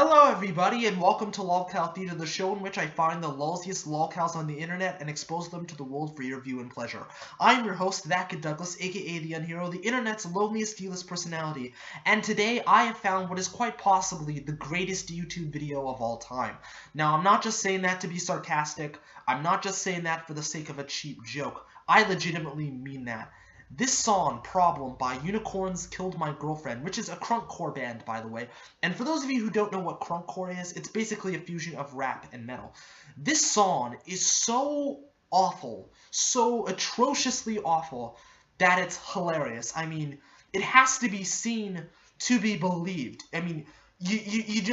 Hello everybody and welcome to Lolcow Theater, the show in which I find the lulziest lolcows on the internet and expose them to the world for your view and pleasure. I'm your host, ThatKidDouglas, aka the Unhero, the internet's loneliest D-list personality, and today I have found what is quite possibly the greatest YouTube video of all time. Now, I'm not just saying that to be sarcastic, I'm not just saying that for the sake of a cheap joke, I legitimately mean that. This song, Problem, by Unicorns Killed My Girlfriend, which is a crunkcore band, by the way. And for those of you who don't know what crunkcore is, it's basically a fusion of rap and metal. This song is so awful, so atrociously awful, that it's hilarious. I mean, it has to be seen to be believed. I mean, you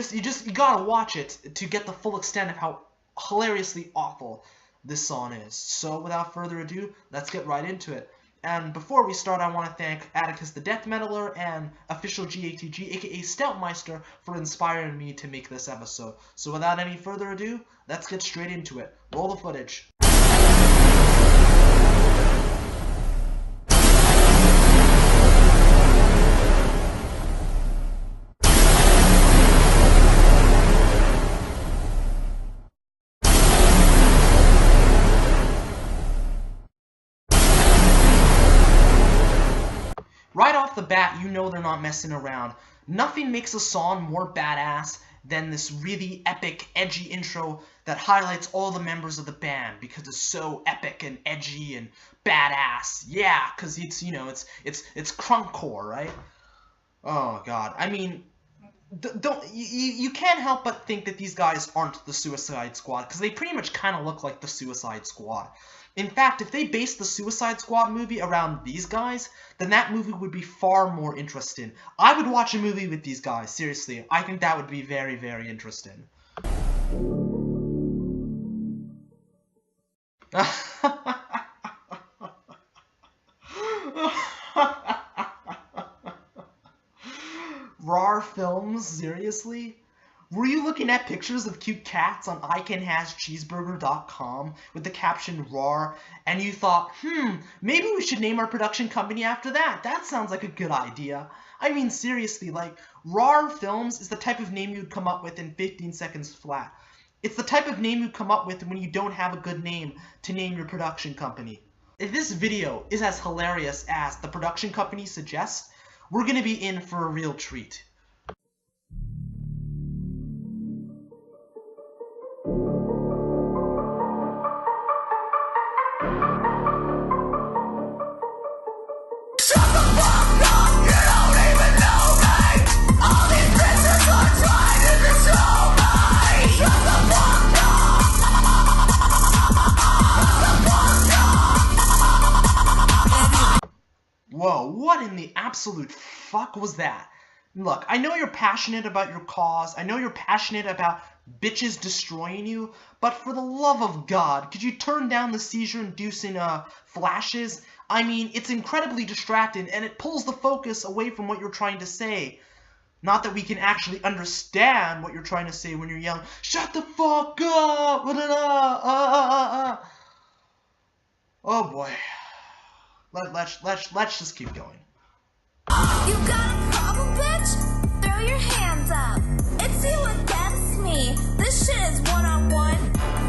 gotta watch it to get the full extent of how hilariously awful this song is. So without further ado, let's get right into it. And before we start, I want to thank Atticus the Death Metaler and official GATG, aka Stoutmeister, for inspiring me to make this episode. So without any further ado, let's get straight into it. Roll the footage. Right off the bat, you know they're not messing around. Nothing makes a song more badass than this really epic, edgy intro that highlights all the members of the band because it's so epic and edgy and badass. Yeah, because it's, you know, it's crunkcore, right? Oh god, I mean, you can't help but think that these guys aren't the Suicide Squad because they pretty much kind of look like the Suicide Squad. In fact, if they based the Suicide Squad movie around these guys, then that movie would be far more interesting. I would watch a movie with these guys, seriously. I think that would be very, very interesting. RAR Films? Seriously? Were you looking at pictures of cute cats on icanhascheeseburger.com with the caption RAR, and you thought, maybe we should name our production company after that? That sounds like a good idea. I mean, seriously, like, RAR Films is the type of name you'd come up with in 15 seconds flat. It's the type of name you'd come up with when you don't have a good name to name your production company. If this video is as hilarious as the production company suggests, we're gonna be in for a real treat. Whoa, what in the absolute fuck was that? Look, I know you're passionate about your cause, I know you're passionate about bitches destroying you, but for the love of God, could you turn down the seizure-inducing, flashes? I mean, it's incredibly distracting, and it pulls the focus away from what you're trying to say. Not that we can actually understand what you're trying to say when you're yelling, "Shut the fuck up!" Oh boy. Let's just keep going. You got a problem, bitch? Throw your hands up. It's you against me. This shit is one-on-one.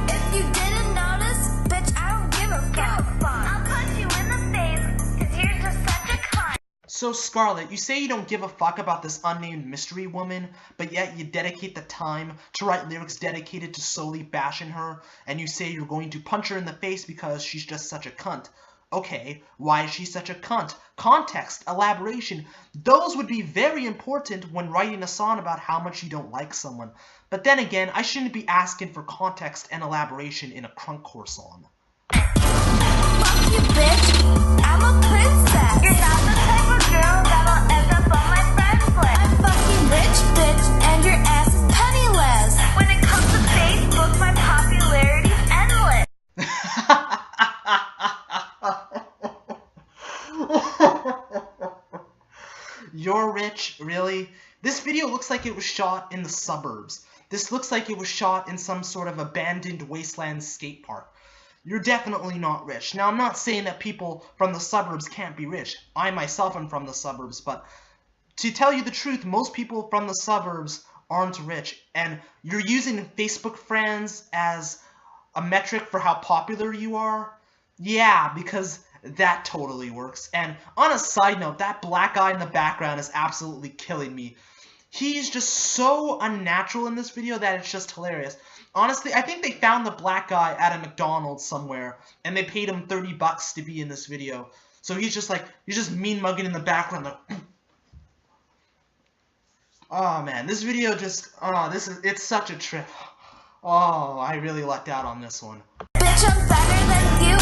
If you didn't notice, bitch, I don't give a fuck. I'll punch you in the face, cause you're just such a cunt. So Scarlett, you say you don't give a fuck about this unnamed mystery woman, but yet you dedicate the time to write lyrics dedicated to solely bashing her, and you say you're going to punch her in the face because she's just such a cunt. Okay, why is she such a cunt? Context, elaboration, those would be very important when writing a song about how much you don't like someone. But then again, I shouldn't be asking for context and elaboration in a crunkcore song. Fuck you, bitch. I'm a princess. You're not the type of girl that'll end up on my friend's list. I'm fucking rich, bitch, and your ass is penniless. When it comes to Facebook, my popularity's endless. You're rich? Really? This video looks like it was shot in the suburbs. This looks like it was shot in some sort of abandoned wasteland skate park. You're definitely not rich. Now, I'm not saying that people from the suburbs can't be rich. I myself am from the suburbs, but to tell you the truth, most people from the suburbs aren't rich, and you're using Facebook friends as a metric for how popular you are? Yeah, because that totally works. And on a side note, that black guy in the background is absolutely killing me. He's just so unnatural in this video that it's just hilarious. Honestly, I think they found the black guy at a McDonald's somewhere, and they paid him $30 to be in this video. So he's just mean mugging in the background. Like, oh man, this video just, it's such a trip. Oh, I really lucked out on this one. Bitch, I'm better than you,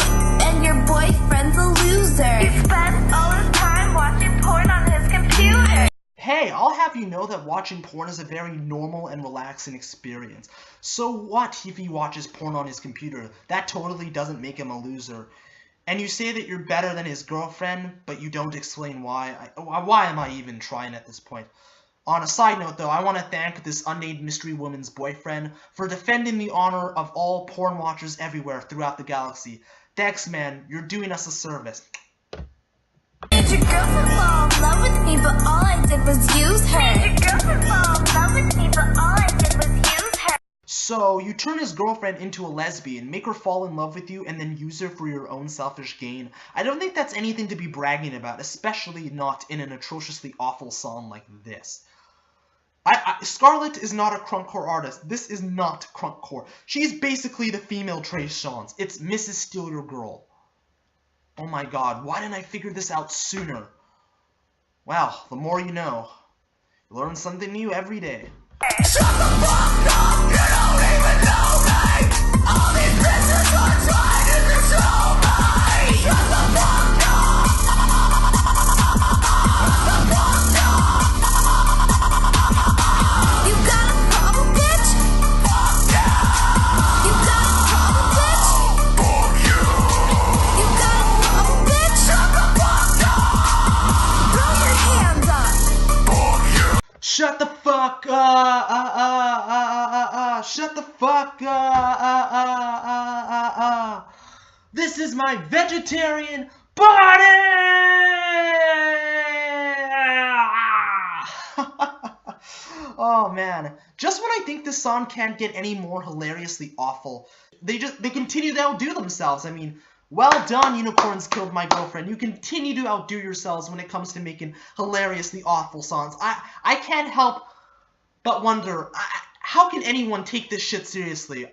and your boyfriend's a loser. He spends all his time watching porn on his computer. Hey, I'll have you know that watching porn is a very normal and relaxing experience. So what if he watches porn on his computer? That totally doesn't make him a loser. And you say that you're better than his girlfriend, but you don't explain why. Why am I even trying at this point? On a side note, though, I want to thank this unnamed mystery woman's boyfriend for defending the honor of all porn watchers everywhere throughout the galaxy. Thanks, man. You're doing us a service. Did your girlfriend fall in love with me, but all I did was use her? Did your girlfriend fall in love with me, but all I did was use her? So, you turn his girlfriend into a lesbian, make her fall in love with you, and then use her for your own selfish gain. I don't think that's anything to be bragging about, especially not in an atrociously awful song like this. Scarlett is not a crunkcore artist. This is not crunkcore. She's basically the female Trey Songz. It's Mrs. Steal Your Girl. Oh my god, why didn't I figure this out sooner? Well, the more you know. You learn something new every day. Shut the fuck up! You don't even know me! All these bitches are trying to control me! Shut the fuck up! Shut the fuck up! You got a problem, bitch? Fuck yeah! You got a problem, bitch? Fuck you! You got a problem, bitch? Shut the fuck up! Throw your hands up! Fuck you! Shut the fuck shut the fuck This is my vegetarian body! Oh man, just when I think this song can't get any more hilariously awful, they continue to outdo themselves. I mean, well done, Unicorns Killed My Girlfriend. You continue to outdo yourselves when it comes to making hilariously awful songs. I can't help but wonder, how can anyone take this shit seriously?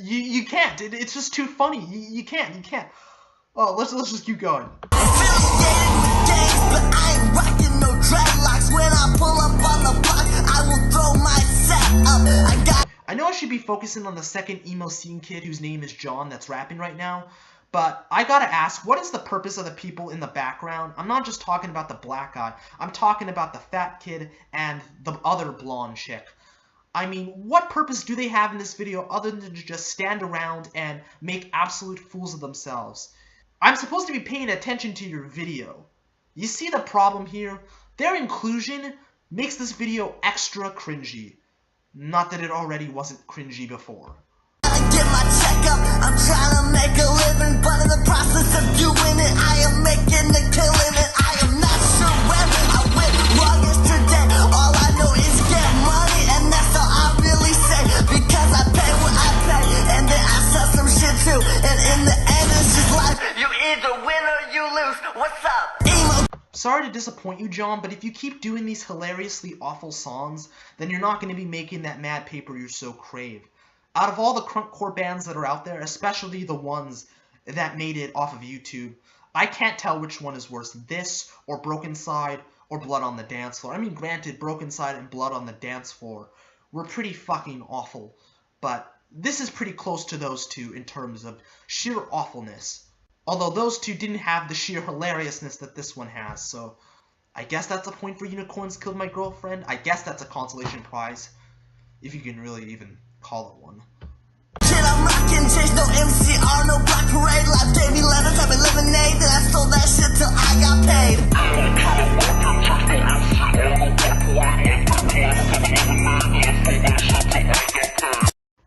You can't. It's just too funny. You can't. Oh, let's just keep going. But I ain't rocking no dreadlocks. When I pull up on the block, I will throw my set up. I know I should be focusing on the second emo scene kid whose name is John that's rapping right now, but I gotta ask, what is the purpose of the people in the background? I'm not just talking about the black guy. I'm talking about the fat kid and the other blonde chick. I mean, what purpose do they have in this video other than to just stand around and make absolute fools of themselves? I'm supposed to be paying attention to your video. You see the problem here? Their inclusion makes this video extra cringy. Not that it already wasn't cringy before. Get my checkup. I'm trying to make a living, but in the process of doing it, I am making a killing, and I am not sure when I went wrong yesterday. All I know is get money, and that's all I really say, because I pay what I pay, and then I sell some shit too, and in the end it's just life. You either win or you lose. What's up? Emo. Sorry to disappoint you, John, but if you keep doing these hilariously awful songs, then you're not going to be making that mad paper you so crave. Out of all the crunkcore bands that are out there, especially the ones that made it off of YouTube, I can't tell which one is worse, this or Broken Side or Blood on the Dance Floor. I mean, granted, Broken Side and Blood on the Dance Floor were pretty fucking awful, but this is pretty close to those two in terms of sheer awfulness. Although those two didn't have the sheer hilariousness that this one has, so I guess that's a point for Unicorns Killed My Girlfriend. I guess that's a consolation prize, if you can really even call it one. Shit, I'm rockin' change, no MCR, no black parade. Life gave me letters, I've been lemonade, then I stole that shit till I got paid.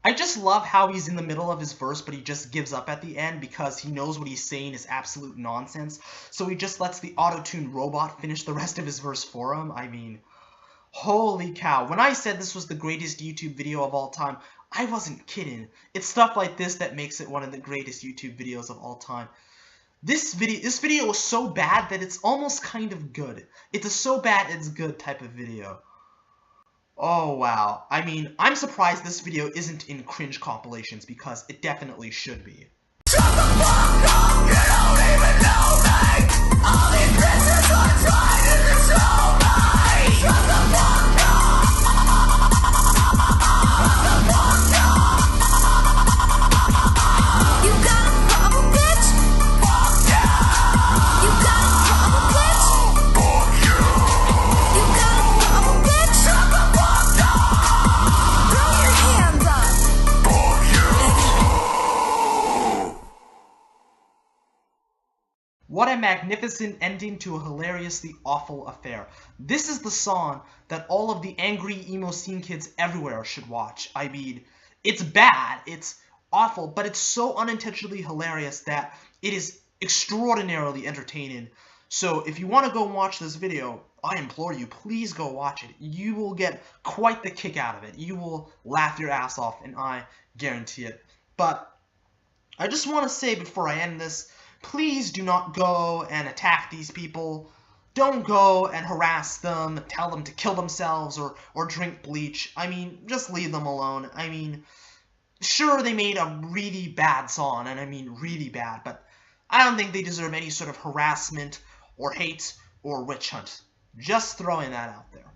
I just love how he's in the middle of his verse, but he just gives up at the end because he knows what he's saying is absolute nonsense. So he just lets the auto-tuned robot finish the rest of his verse for him. I mean, Holy cow. When I said this was the greatest YouTube video of all time, I wasn't kidding. It's stuff like this that makes it one of the greatest YouTube videos of all time. This video was so bad that it's almost kind of good. It's a so bad it's good type of video. Oh wow. I mean, I'm surprised this video isn't in cringe compilations because it definitely should be. Shut the fuck up, you don't even know me. All these bitches are trying to control me. Shut the fuck up. Shut the fuck up. You got a problem, bitch? Fuck yeah. You got a problem, bitch? Fuck yeah. You got a problem, bitch? Shut the fuck up. Throw your hands up. Fuck yeah. What a magnificent ending to a hilariously awful affair. This is the song that all of the angry emo scene kids everywhere should watch. I mean, it's bad, it's awful, but it's so unintentionally hilarious that it is extraordinarily entertaining. So if you want to go watch this video, I implore you, please go watch it. You will get quite the kick out of it. You will laugh your ass off, and I guarantee it. But I just want to say before I end this, please do not go and attack these people. Don't go and harass them, tell them to kill themselves or drink bleach. I mean, just leave them alone. I mean, sure, they made a really bad song, and I mean really bad, but I don't think they deserve any sort of harassment or hate or witch hunt. Just throwing that out there.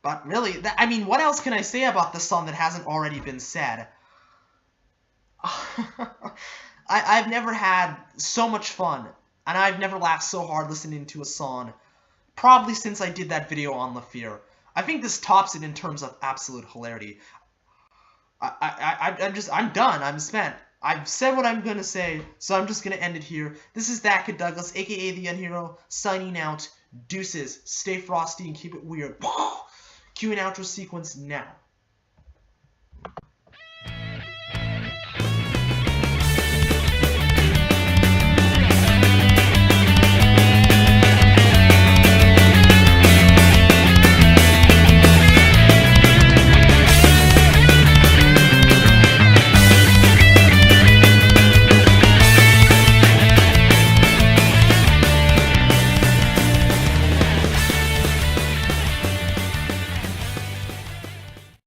But really, I mean, what else can I say about this song that hasn't already been said? I've never had so much fun, and I've never laughed so hard listening to a song, probably since I did that video on La Fear. I think this tops it in terms of absolute hilarity. I'm done. I'm spent. I've said what I'm gonna say, so I'm just gonna end it here. This is ThatKidDouglas, aka the Unhero, signing out. Deuces. Stay frosty and keep it weird. Cue an outro sequence now.